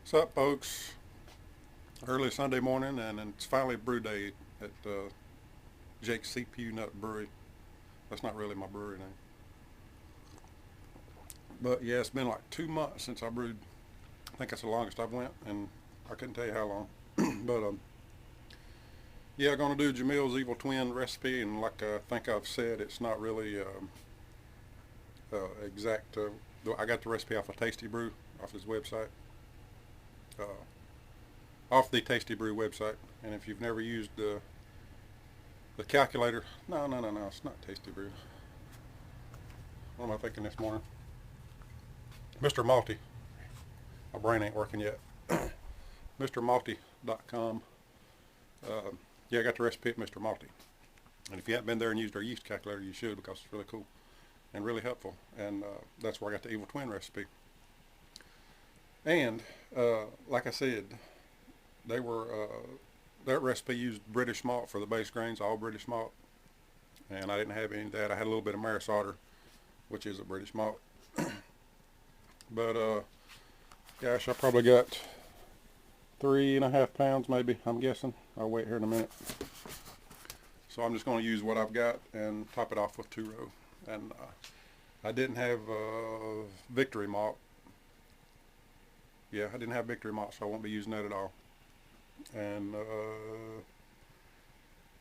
What's up, folks? Early Sunday morning, and it's finally brew day at Jake's CPU Nut Brewery. That's not really my brewery name. But yeah, it's been like 2 months since I brewed. I think that's the longest I've went, and I couldn't tell you how long. But yeah, going to do Jamil's Evil Twin recipe, and like I think I've said, it's not really exact. I got the recipe off of Tasty Brew, off his website. Uh, Off the Tasty Brew website. And if you've never used the calculator, no, it's not Tasty Brew. What am I thinking this morning? Mr. Malty. My brain ain't working yet. MrMalty.com. Yeah, I got the recipe at Mr. Malty. And if you haven't been there and used our yeast calculator, you should, because it's really cool and really helpful. And that's where I got the Evil Twin recipe. And like I said, they were that recipe used British malt for the base grains, all British malt, and I didn't have any of that. I had a little bit of Maris Otter, which is a British malt. But gosh, I probably got 3.5 pounds, maybe, I'm guessing. I'll wait here in a minute. So I'm just going to use what I've got and top it off with 2-row. And I didn't have Victory malt. Yeah, I didn't have Victory malt, so I won't be using that at all. And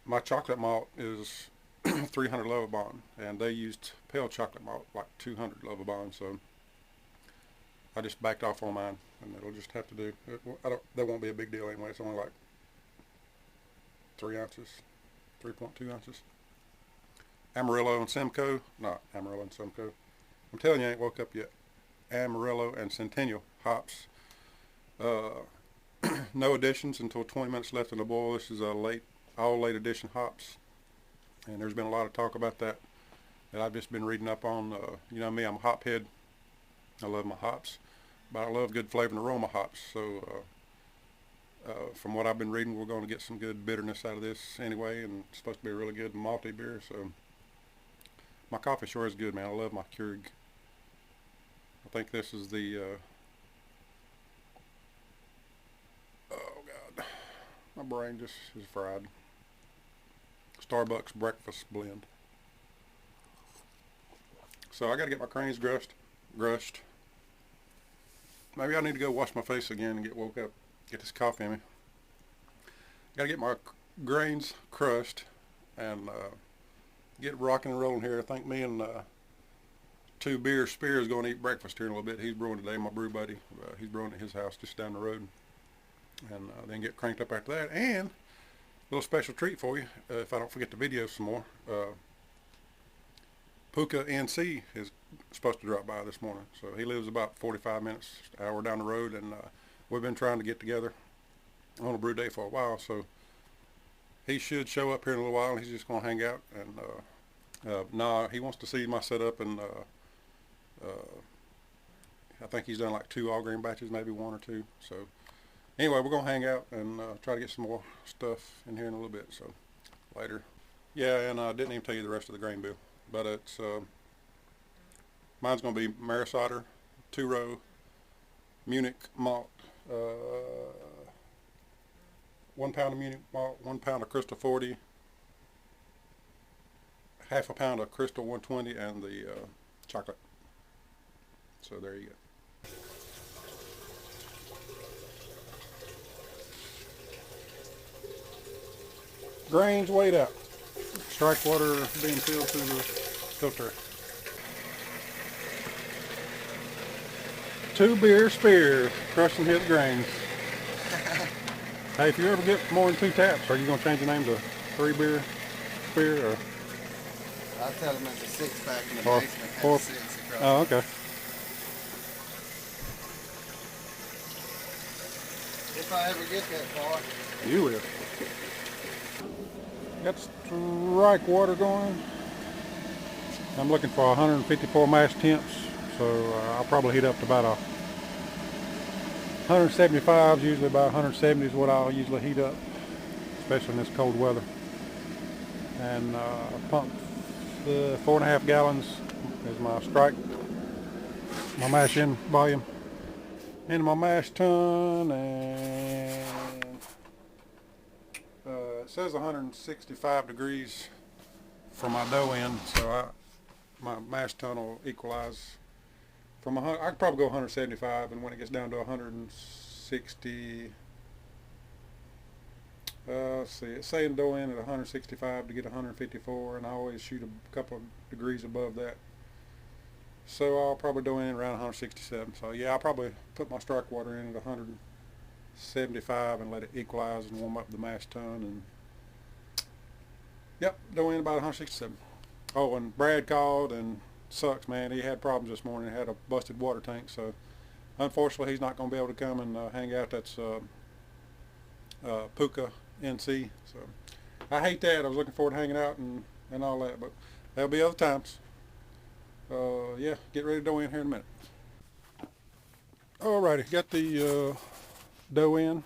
my chocolate malt is 300 Lovibond, and they used pale chocolate malt, like 200 Lovibond, so I just backed off on mine, and it'll just have to do. That won't be a big deal anyway. It's only like 3 ounces, 3.2 ounces. Amarillo and Simcoe, not Amarillo and Simcoe. I'm telling you, I ain't woke up yet. Amarillo and Centennial hops. No additions until 20 minutes left in the boil. This is a all late addition hops, and there's been a lot of talk about that I've just been reading up on. You know me, I'm a hop head. I love my hops, but I love good flavor and aroma hops. So from what I've been reading, we're going to get some good bitterness out of this anyway, and it's supposed to be a really good malty beer. So my coffee sure is good, man. I love my Keurig. I think this is the my brain just is fried. Starbucks breakfast blend. So I gotta get my cranes grushed. Maybe I need to go wash my face again and get woke up, get this coffee in me. Gotta get my grains crushed and get rocking and rolling here. I think me and Two Beer Spear is going to eat breakfast here in a little bit. He's brewing today, my brew buddy. He's brewing at his house just down the road. And then get cranked up after that. And a little special treat for you, if I don't forget to video some more. Puka NC is supposed to drop by this morning. So he lives about 45 minutes, an hour down the road, and we've been trying to get together on a brew day for a while. So he should show up here in a little while, and he's just going to hang out. And nah, he wants to see my setup, and I think he's done like 2 all grain batches, maybe 1 or 2. So anyway, we're going to hang out and try to get some more stuff in here in a little bit, so later. Yeah, and I didn't even tell you the rest of the grain bill, but it's mine's going to be Maris Otter, 2-row, Munich malt, 1 pound of Munich malt, 1 pound of Crystal 40, half a pound of Crystal 120, and the chocolate. So there you go. Grains weighed out. Strike water being filled through the filter. 2 Beer Spear, crushing his grains. Hey, if you ever get more than 2 taps, are you going to change the name to 3 Beer Spear? Or? I'll tell them it's a 6-pack in the basement. Four. 6 across. Oh, okay. If I ever get that far. You will. Got strike water going. I'm looking for 154 mash temps, so I'll probably heat up to about 175. Usually about 170 is what I'll usually heat up, especially in this cold weather. And pump 4.5 gallons is my strike, my mash in volume. into my mash tun, and it says 165 degrees for my dough in, so my mash tun will equalize from I could probably go 175, and when it gets down to 160, let's see, it's saying dough in at 165 to get 154, and I always shoot a couple of degrees above that. So I'll probably dough in around 167. So yeah, I'll probably put my strike water in at 175 and let it equalize and warm up the mash tun. And yep, dough in about 167. Oh, and Brad called and sucks, man. He had problems this morning. He had a busted water tank, so unfortunately he's not going to be able to come and hang out. That's Puka NC. So I hate that. I was looking forward to hanging out and all that, but there'll be other times. Yeah, get ready to dough in here in a minute. Alrighty, got the dough in,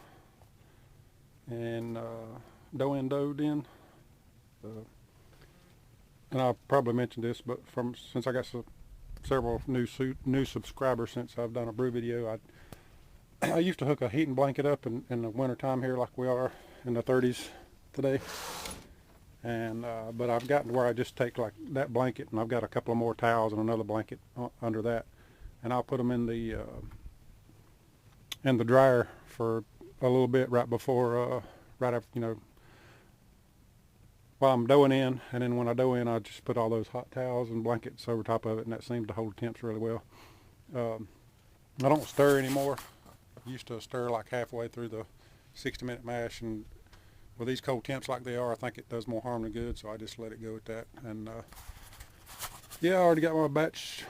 and doughed in. And I'll probably mention this, but since I got several new subscribers since I've done a brew video, I used to hook a heating blanket up in the winter time here, like we are in the 30s today. And but I've gotten to where I just take like that blanket, and I've got a couple of more towels and another blanket under that, and I'll put them in the dryer for a little bit right before, right after, while I'm doughing in, and then when I dough in, I just put all those hot towels and blankets over top of it, and that seems to hold temps really well. I don't stir anymore. I used to stir like halfway through the 60-minute mash, and with these cold temps like they are, I think it does more harm than good, so I just let it go at that. And yeah, I already got my batch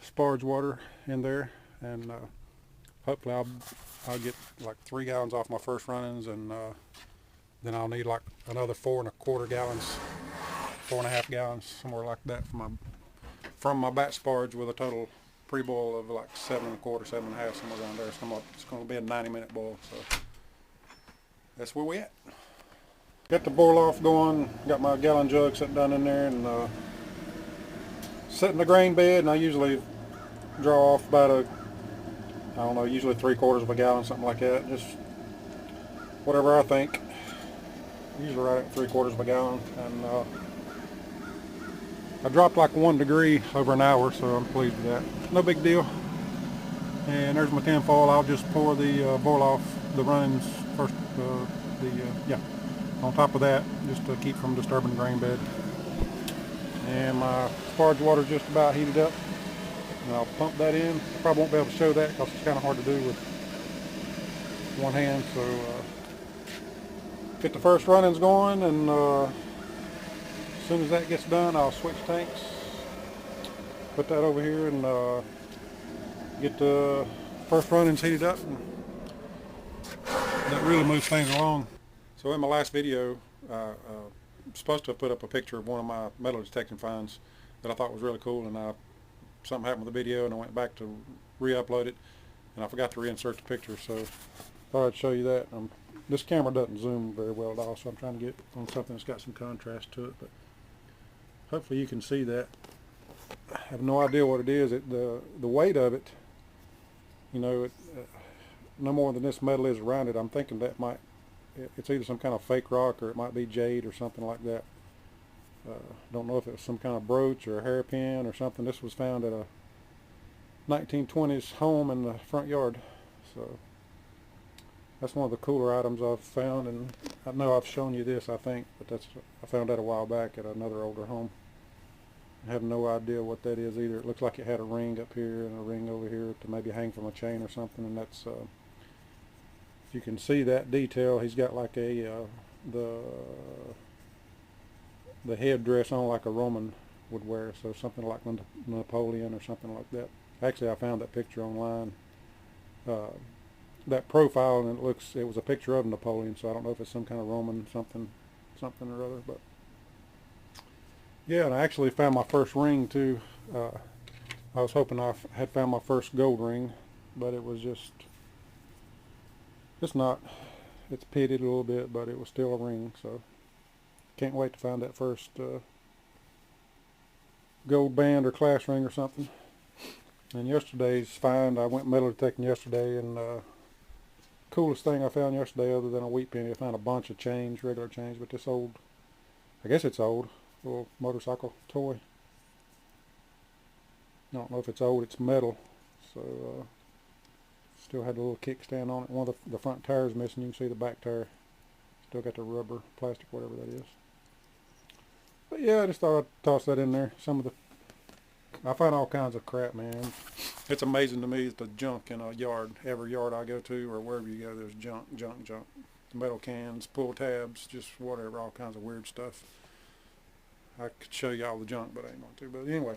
sparge water in there, and hopefully I'll get like 3 gallons off my first runnings, and then I'll need like another 4.25 gallons, 4.5 gallons, somewhere like that from my batch sparge, with a total pre-boil of like 7.25, 7.5, somewhere around there. So it's going to be a 90-minute boil, so that's where we at. Got the boil off going, got my gallon jug sitting down in there, and set in the grain bed, and I usually draw off about I don't know, usually 3/4 of a gallon, something like that, just whatever I think, usually right at 3/4 of a gallon. And I dropped like 1 degree over an hour, so I'm pleased with that. No big deal. And there's my tin foil. I'll just pour the boil off the runnings first, yeah, on top of that, just to keep from disturbing the grain bed. And my sparge water just about heated up, and I'll pump that in. I probably won't be able to show that because it's kind of hard to do with one hand. So get the first runnings going, and as soon as that gets done, I'll switch tanks, put that over here, and get the first runnings heated up, and that really moves things along. So in my last video, I'm supposed to have put up a picture of one of my metal detecting finds that I thought was really cool, and something happened with the video, and I went back to re-upload it, and I forgot to reinsert the picture, so I thought I'd show you that. This camera doesn't zoom very well at all, so I'm trying to get on something that's got some contrast to it, but hopefully you can see that. I have no idea what it is. The weight of it, no more than this metal is around it. I'm thinking that it's either some kind of fake rock, or it might be jade or something like that. Don't know if it was some kind of brooch or a hairpin or something. This was found at a 1920s home in the front yard. So that's one of the cooler items I've found, and I know I've shown you this, I think, but I found that a while back at another older home. I have no idea what that is either. It looks like it had a ring up here and a ring over here to maybe hang from a chain or something, and that's if you can see that detail, he's got like the headdress on like a Roman would wear, so something like Napoleon or something like that. Actually, I found that picture online, that profile, and it was a picture of Napoleon, so I don't know if it's some kind of Roman something or other, but yeah. And I actually found my first ring too. I was hoping I had found my first gold ring, but it was it's pitted a little bit, but it was still a ring, so can't wait to find that first gold band or class ring or something. And yesterday's find, I went metal detecting yesterday, and coolest thing I found yesterday other than a wheat penny, I found a bunch of change, regular change, but this old, I guess it's old, little motorcycle toy. I don't know if it's old, it's metal, so still had a little kickstand on it. One of the front tires missing, you can see the back tire. Still got the rubber, plastic, whatever that is. But yeah, I just thought I'd toss that in there. I find all kinds of crap, man. It's amazing to me the junk in a yard. Every yard I go to or wherever you go, there's junk. Metal cans, pull tabs, just whatever, all kinds of weird stuff. I could show you all the junk, but I ain't going to. But anyway,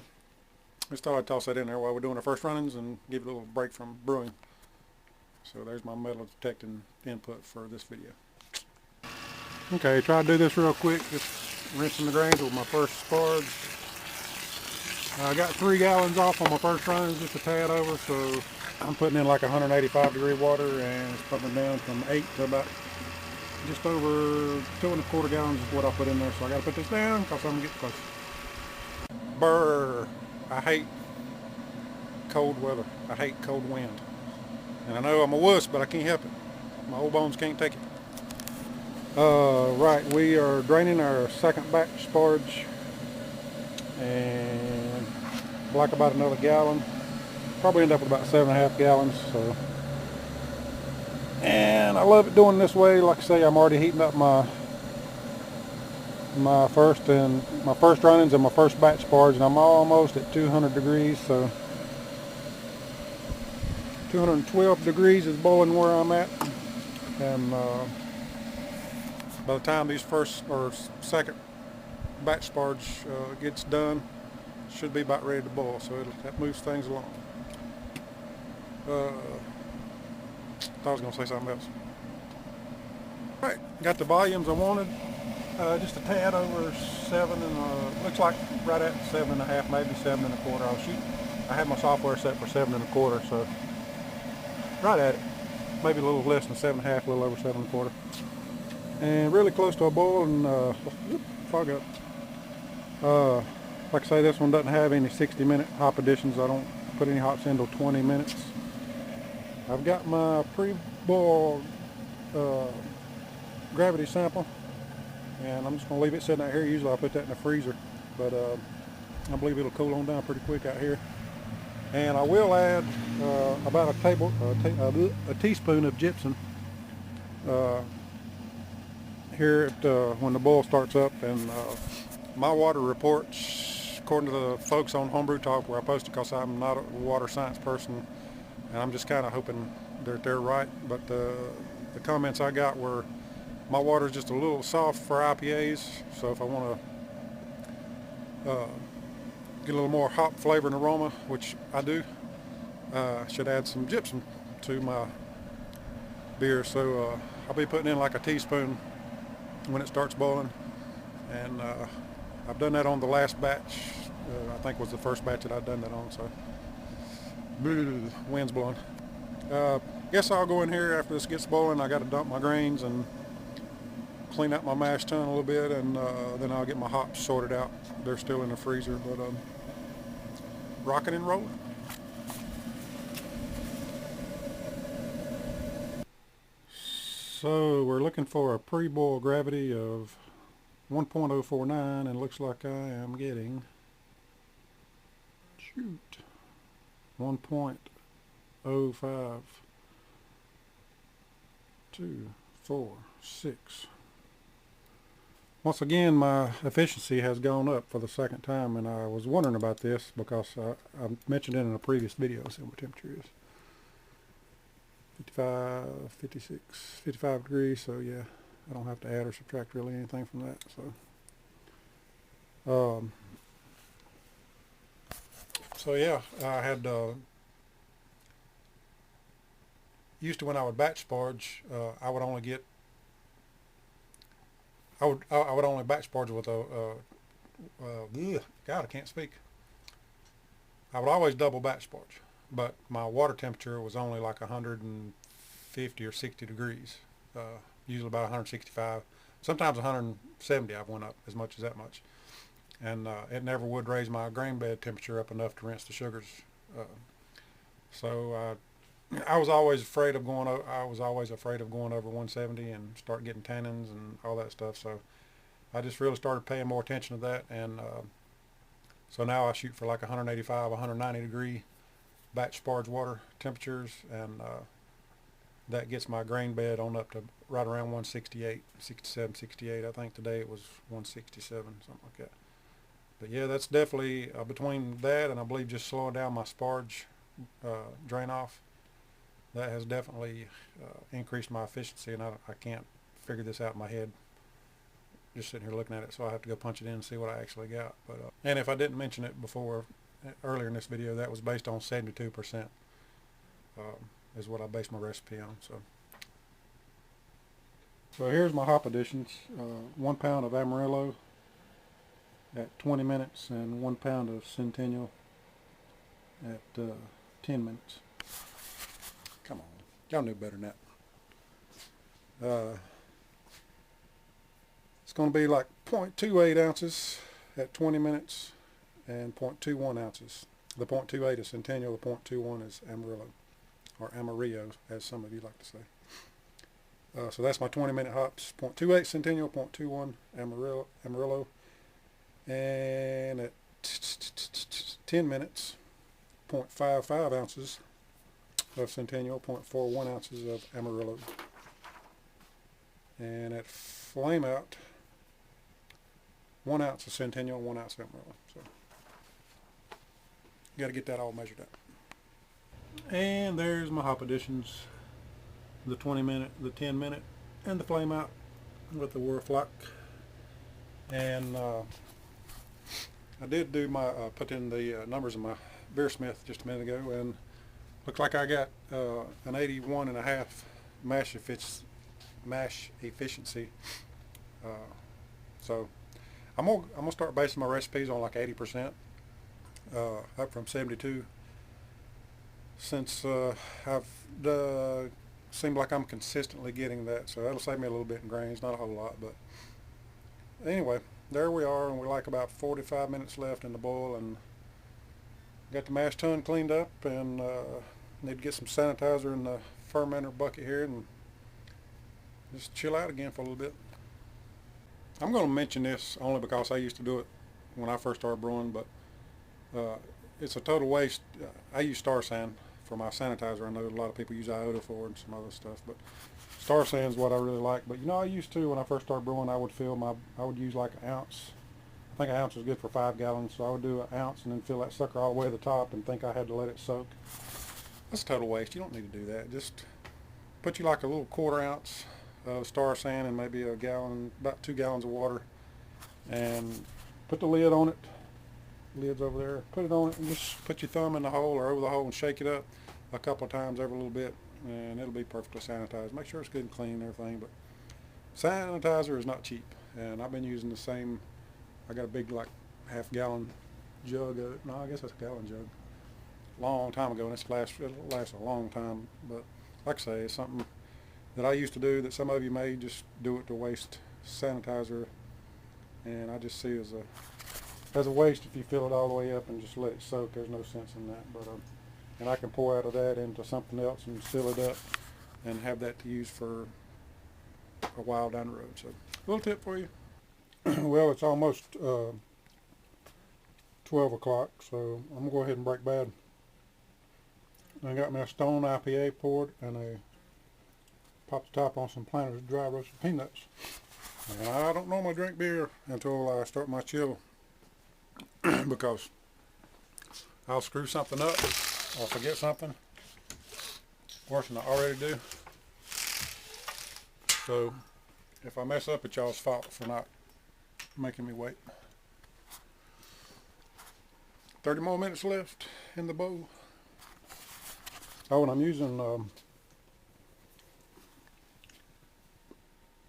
just thought I'd toss that in there while we're doing our first runnings and give it a little break from brewing. So there's my metal detecting input for this video. Okay, try to do this real quick. Just rinsing the grains with my first sparge. I got 3 gallons off on my first run, just a tad over, so I'm putting in like 185 degree water, and it's pumping down from 8 to about just over 2¼ gallons is what I put in there. So I got to put this down because I'm getting close. Brr! I hate cold weather. I hate cold wind. And I know I'm a wuss, but I can't help it. My old bones can't take it. Right, we are draining our second batch sparge, and like about another gallon. Probably end up with about 7½ gallons. So, and I love it doing this way. Like I say, I'm already heating up my first runnings and my first batch sparge, and I'm almost at 200 degrees. So 212 degrees is boiling where I'm at, and by the time these first or second batch sparge gets done, should be about ready to boil, so that moves things along. Thought I was going to say something else. Right, got the volumes I wanted, just a tad over 7, and looks like right at 7.5, maybe 7.25. I had my software set for 7.25, so right at it, maybe a little less than 7.5, a little over 7.25. And really close to a boil, and fog up. Like I say, this one doesn't have any 60-minute hop additions. I don't put any hops in until 20 minutes. I've got my pre-boil gravity sample, and I'm just going to leave it sitting out here. Usually I put that in the freezer, but I believe it'll cool on down pretty quick out here. And I will add about a teaspoon of gypsum here when the boil starts up. And my water reports, according to the folks on Homebrew Talk where I post it, because I'm not a water science person, and I'm just kind of hoping they're right, but the comments I got were my water is just a little soft for IPAs, so if I want to get a little more hop flavor and aroma, which I do, I should add some gypsum to my beer. So I'll be putting in like a teaspoon when it starts boiling, and I've done that on the last batch. I think was the first batch that I've done that on. So wind's blowing. Guess I'll go in here after this gets boiling. I got to dump my grains and clean out my mash tun a little bit, and then I'll get my hops sorted out. They're still in the freezer, but rocking and rolling. So we're looking for a pre-boil gravity of 1.049, and it looks like I am getting 1.05246. Once again, my efficiency has gone up for the second time, and I was wondering about this because I mentioned it in a previous video. See what temperature is. 55, 56, 55 degrees, so yeah, I don't have to add or subtract really anything from that. So yeah, I had used to, when I would batch sparge, I would only get I would only batch sparge with God, I can't speak. I would always double batch sparge, but my water temperature was only like 150 or 60 degrees, usually about 165, sometimes 170. I've went up as much as that much, and it never would raise my grain bed temperature up enough to rinse the sugars. So I was always afraid of going. I was always afraid of going over 170 and start getting tannins and all that stuff. So I just really started paying more attention to that, and so now I shoot for like 185, 190 degree batch sparge water temperatures, and that gets my grain bed on up to right around 168, 67, 68. I think today it was 167, something like that. But yeah, that's definitely between that and I believe just slowing down my sparge drain off, that has definitely increased my efficiency, and I can't figure this out in my head just sitting here looking at it, so I have to go punch it in and see what I actually got. But and if I didn't mention it before earlier in this video, that was based on 72% is what I based my recipe on. So here's my hop additions. 1 pound of Amarillo at 20 minutes and 1 pound of Centennial at 10 minutes. Come on, y'all knew better than that. It's going to be like 0.28 ounces at 20 minutes and 0.21 ounces. The 0.28 is Centennial, the 0.21 is Amarillo, or Amarillo, as some of you like to say. So that's my 20-minute hops: 0.28 Centennial, 0.21 Amarillo, and at 10 minutes, 0.55 ounces of Centennial, 0.41 ounces of Amarillo, and at flame out, 1 ounce of Centennial, 1 ounce of Amarillo. So you got to get that all measured out. And there's my hop additions: the 20-minute, the 10-minute, and the flame out with the Whirlflock. And I did do my put in the numbers in my Beersmith just a minute ago, and looks like I got an 81.5 mash efficiency. So I'm gonna start basing my recipes on like 80%, up from 72. Since I've seemed like I'm consistently getting that, so that'll save me a little bit in grains, not a whole lot. But anyway, there we are, and we're like about 45 minutes left in the boil, and got the mash tun cleaned up, and need to get some sanitizer in the fermenter bucket here and just chill out again for a little bit. I'm going to mention this only because I used to do it when I first started brewing, but it's a total waste. I use Star San for my sanitizer. I know a lot of people use iota for it and some other stuff, but Star San is what I really like. But you know, I used to, when I first started brewing, I would use like an ounce. I think an ounce was good for 5 gallons, so I would do an ounce and then fill that sucker all the way to the top and think I had to let it soak. That's a total waste. You don't need to do that. Just put you like a little 1/4 ounce of Star San and maybe a gallon, about 2 gallons of water, and put the lid on it. Lid's over there. Put it on it and just put your thumb in the hole or over the hole and shake it up a couple of times every little bit, and it'll be perfectly sanitized. Make sure it's good and clean and everything, but sanitizer is not cheap, and I've been using the same. I got a big like half-gallon jug of it. No, I guess that's a gallon jug. Long time ago, and it'll last a long time. But like I say, it's something that I used to do that some of you may just do it to waste sanitizer, and I just see it as a waste if you fill it all the way up and just let it soak. There's no sense in that. But and I can pour out of that into something else and seal it up and have that to use for a while down the road. So a little tip for you. Well, it's almost 12 o'clock, so I'm going to go ahead and break bad. I got my Stone IPA poured, and I popped the top on some Planters dry roasted peanuts. And I don't normally drink beer until I start my chill because I'll screw something up or forget something worse than I already do. So if I mess up, it's y'all's fault for not making me wait. 30 more minutes left in the bowl. Oh, and I'm using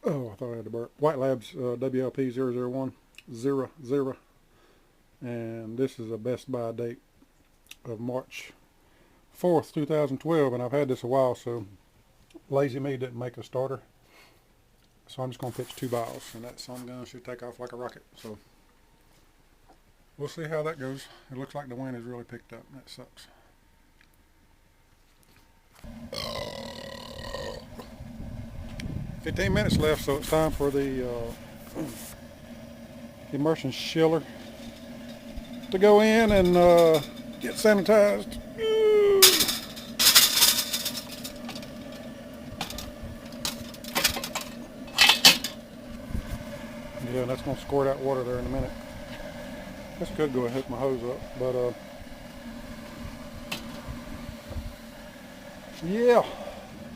I thought I had to burp. White Labs WLP 00100, and this is a best buy date of March 4th, 2012, and I've had this a while, so lazy me didn't make a starter. So I'm just going to pitch 2 bottles, and that sun gun should take off like a rocket. So we'll see how that goes. It looks like the wind has really picked up. That sucks. "15 minutes left, so it's time for the immersion chiller to go in and get sanitized." Yeah, that's going to squirt out water there in a minute. This could go and hook my hose up, but yeah,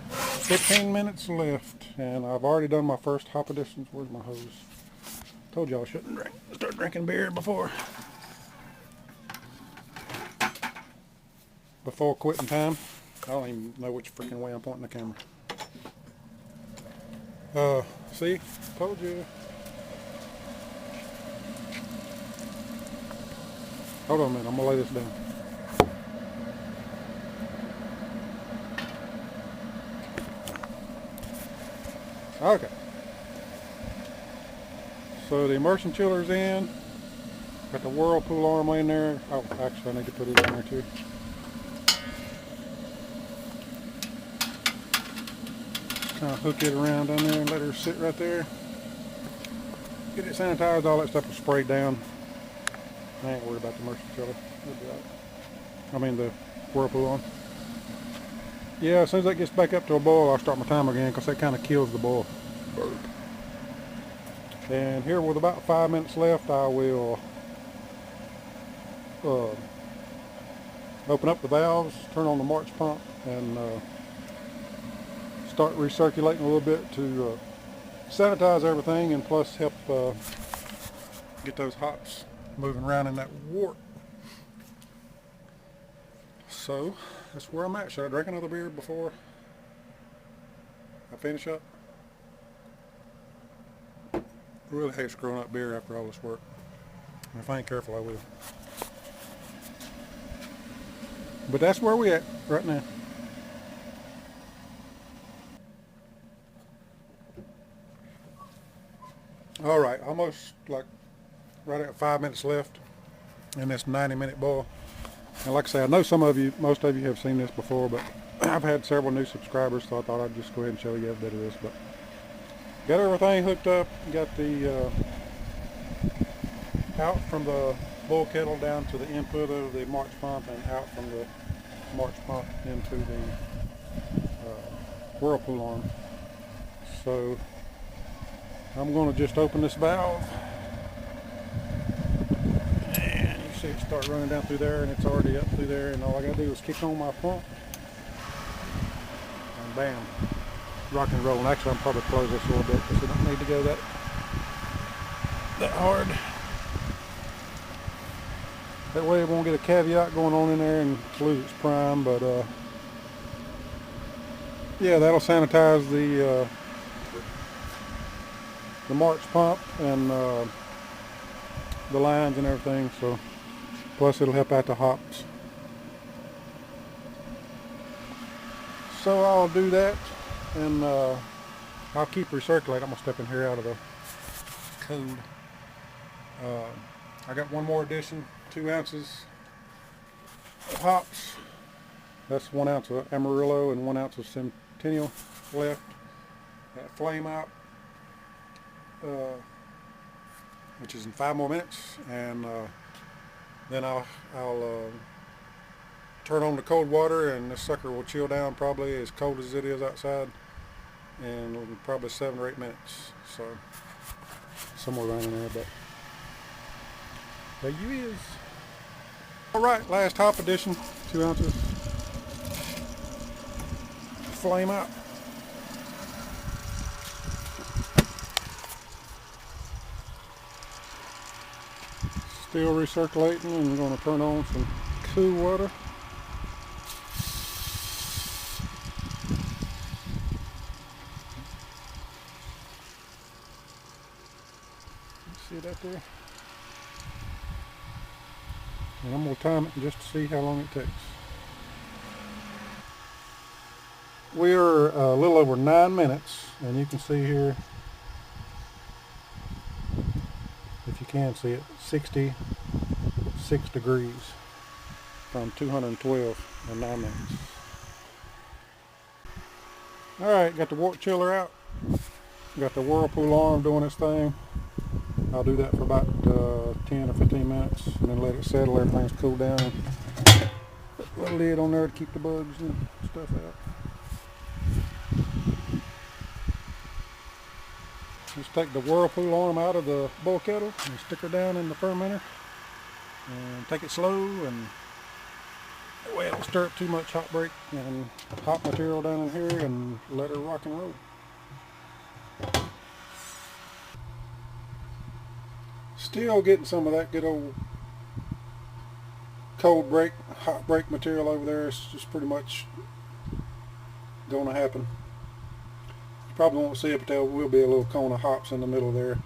15 minutes left, and I've already done my first hop additions. Where's my hose? Told y'all I shouldn't start drinking beer before quitting time. I don't even know which freaking way I'm pointing the camera. See, told you. Hold on a minute, I'm gonna lay this down. Okay. So the immersion chiller's in. Got the whirlpool arm laying there. Oh, actually I need to put it in there too. Kind of hook it around down there and let her sit right there. Get it sanitized, all that stuff will spray down. I ain't worried about the immersion chiller. It'll be all right. I mean the whirlpool on. Yeah, as soon as that gets back up to a boil, I'll start my timer again because that kind of kills the boil. And here with about 5 minutes left, I will open up the valves, turn on the March pump, and start recirculating a little bit to sanitize everything and plus help get those hops moving around in that wort. So that's where I'm at. Should I drink another beer before I finish up? I really hate screwing up beer after all this work. And if I ain't careful, I will. But that's where we at right now. All right, almost like right at 5 minutes left in this 90-minute boil. And like I say, I know most of you have seen this before, but I've had several new subscribers, so I thought I'd just go ahead and show you a bit of this. But got everything hooked up, got the out from the boil kettle down to the input of the March pump and out from the March pump into the whirlpool arm. So I'm going to just open this valve. See it start running down through there, and it's already up through there, and all I gotta do is kick on my pump and bam, rock and roll. And actually I'm probably close this a little bit because I don't need to go that hard. That way it won't get a caveat going on in there and lose its prime. But yeah, that'll sanitize the March pump and the lines and everything. So plus it'll help out the hops. So I'll do that, and I'll keep recirculating. I'm gonna step in here out of the code. I got one more addition, 2 ounces of hops. That's 1 ounce of Amarillo and 1 ounce of Centennial left. That flame out, which is in 5 more minutes, and then I'll turn on the cold water, and this sucker will chill down probably as cold as it is outside in probably 7 or 8 minutes. So somewhere around in there, but there you is. All right, last hop addition, 2 ounces. Flame out. Still recirculating, and I'm going to turn on some cool water. See that there? And I'm going to time it just to see how long it takes. We are a little over 9 minutes, and you can see here, if you can see it, 66 degrees from 212 in 9 minutes. Alright, got the water chiller out. Got the whirlpool arm doing its thing. I'll do that for about 10 or 15 minutes and then let it settle. Everything's cooled down. Put a little lid on there to keep the bugs and stuff out. Just take the whirlpool arm out of the boil kettle and stick her down in the fermenter and take it slow, and that way it don't stir up too much hot break and hot material down in here, and let her rock and roll. Still getting some of that good old cold break, hot break material over there. It's just pretty much going to happen. You probably won't see it, but there will be a little cone of hops in the middle there.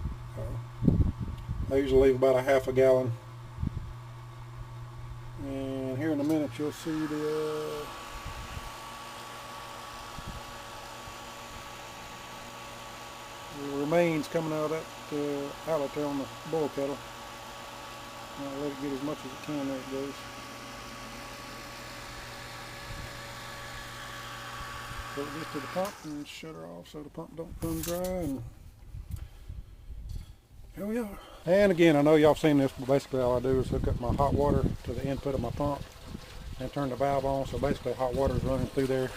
I usually leave about a half a gallon. And here in a minute you'll see the remains coming out of that outlet there on the boil kettle. I'll let it get as much as it can. There it goes. So it gets to the pump and shut her off so the pump don't run dry, and here we are. And again, I know y'all seen this, but basically all I do is hook up my hot water to the input of my pump and turn the valve on. So basically hot water is running through there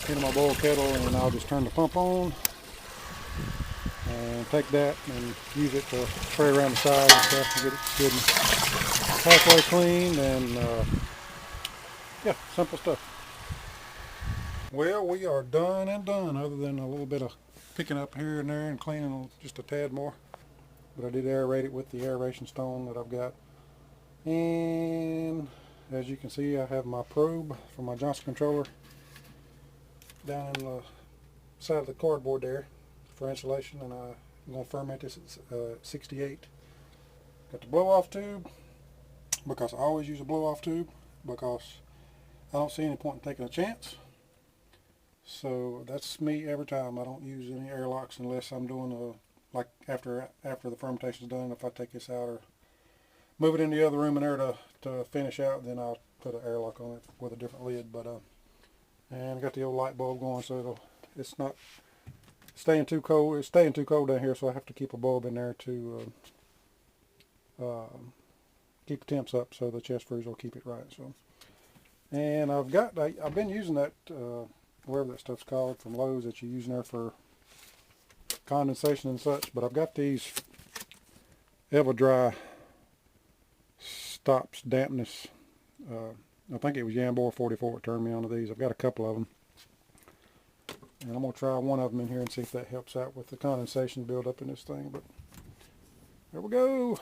into my boil kettle, and I'll just turn the pump on and take that and use it to spray around the sides and stuff to get it good and halfway clean. And yeah, simple stuff. Well, we are done and done, other than a little bit of picking up here and there and cleaning just a tad more. But I did aerate it with the aeration stone that I've got. And as you can see, I have my probe for my Johnson controller down in the side of the cardboard there for insulation, and I'm going to ferment this at 68. Got the blow off tube, because I always use a blow off tube, because I don't see any point in taking a chance. So that's me every time. I don't use any airlocks unless I'm doing a, like after the fermentation's done. If I take this out or move it in the other room in there to finish out, then I'll put an airlock on it with a different lid. But and I got the old light bulb going, so it's not staying too cold. It's staying too cold down here, so I have to keep a bulb in there to keep the temps up, so the chest freeze will keep it right. So, and I've been using that whatever that stuff's called from Lowe's that you use in there for condensation and such. But I've got these Evil Dry stops dampness. I think it was Yambor 44 that turned me onto these. I've got a couple of them, and I'm going to try one of them in here and see if that helps out with the condensation build up in this thing. But there we go.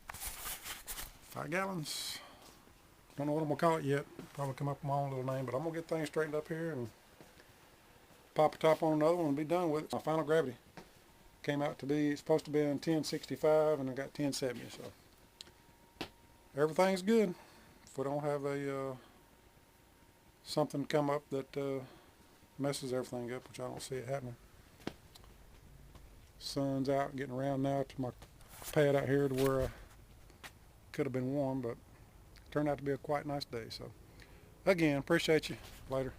5 gallons. Don't know what I'm going to call it yet. Probably come up with my own little name, but I'm going to get things straightened up here and pop a top on another one and be done with it. My final gravity came out to be, it's supposed to be in 1065, and I got 1070, so everything's good. If we don't have a something come up that messes everything up, which I don't see it happening. Sun's out, getting around now to my pad out here to where I could have been warm, but turned out to be a quite nice day. So again, appreciate you. Later.